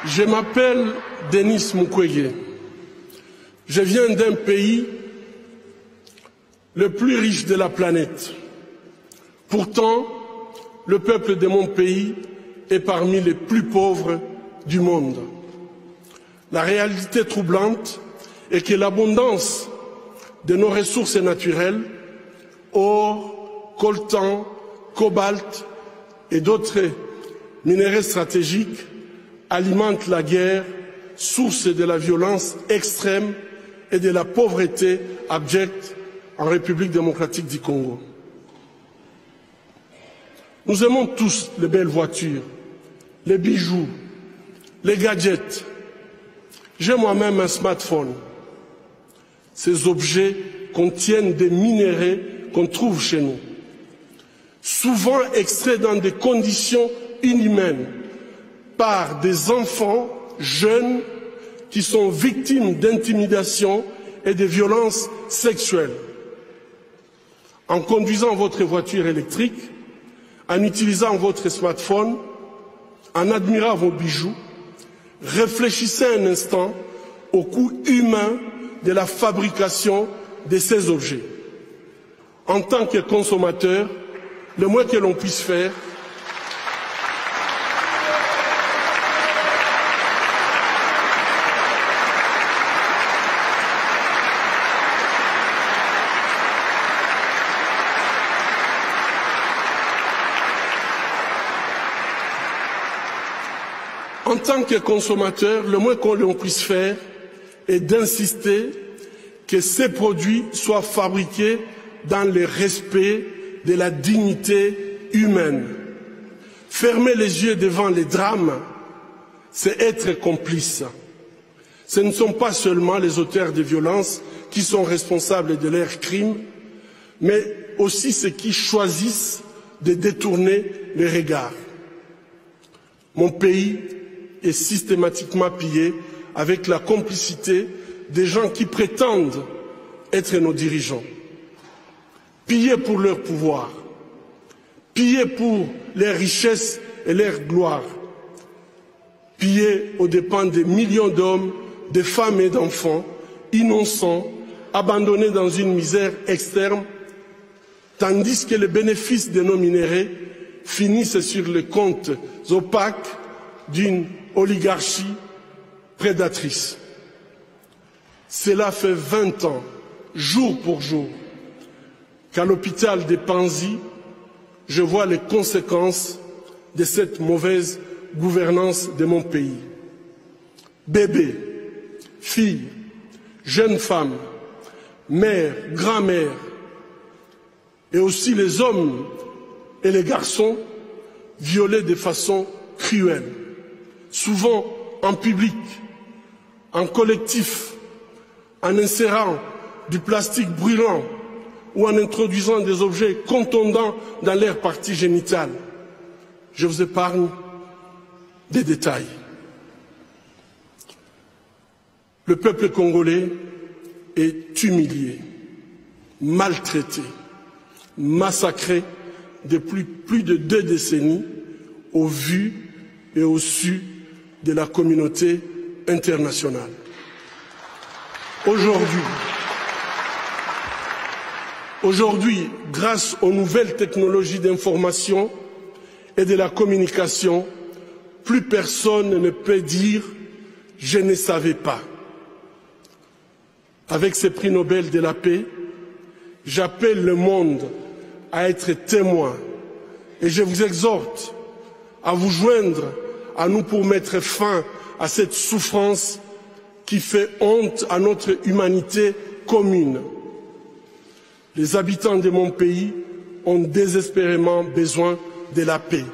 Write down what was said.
Je m'appelle Denis Mukwege. Je viens d'un pays le plus riche de la planète. Pourtant, le peuple de mon pays est parmi les plus pauvres du monde. La réalité troublante est que l'abondance de nos ressources naturelles, or, coltan, cobalt et d'autres minerais stratégiques, alimente la guerre, source de la violence extrême et de la pauvreté abjecte en République démocratique du Congo. Nous aimons tous les belles voitures, les bijoux, les gadgets. J'ai moi-même un smartphone. Ces objets contiennent des minéraux qu'on trouve chez nous, souvent extraits dans des conditions inhumaines par des enfants jeunes qui sont victimes d'intimidation et de violences sexuelles. En conduisant votre voiture électrique, en utilisant votre smartphone, en admirant vos bijoux, réfléchissez un instant au coût humain de la fabrication de ces objets. En tant que consommateur, le moins que l'on puisse faire, en tant que consommateur, le moins que l'on puisse faire est d'insister que ces produits soient fabriqués dans le respect de la dignité humaine. Fermer les yeux devant les drames, c'est être complice. Ce ne sont pas seulement les auteurs de violences qui sont responsables de leurs crimes, mais aussi ceux qui choisissent de détourner les regards. Mon pays est systématiquement pillé avec la complicité des gens qui prétendent être nos dirigeants. Pillés pour leur pouvoir, pillés pour leurs richesses et leur gloire, pillés aux dépens des millions d'hommes, de femmes et d'enfants, innocents, abandonnés dans une misère externe, tandis que les bénéfices de nos minéraux finissent sur les comptes opaques d'une oligarchie prédatrice. Cela fait 20 ans, jour pour jour, qu'à l'hôpital de Panzi, je vois les conséquences de cette mauvaise gouvernance de mon pays. Bébés, filles, jeunes femmes, mères, grand-mères, et aussi les hommes et les garçons violés de façon cruelle, souvent en public, en collectif, en insérant du plastique brûlant ou en introduisant des objets contondants dans leurs parties génitales. Je vous épargne des détails. Le peuple congolais est humilié, maltraité, massacré depuis plus de 2 décennies au vu et au su de la communauté internationale. Aujourd'hui, grâce aux nouvelles technologies d'information et de la communication, plus personne ne peut dire « je ne savais pas ». Avec ce prix Nobel de la paix, j'appelle le monde à être témoin et je vous exhorte à vous joindre à nous pour mettre fin à cette souffrance qui fait honte à notre humanité commune. Les habitants de mon pays ont désespérément besoin de la paix.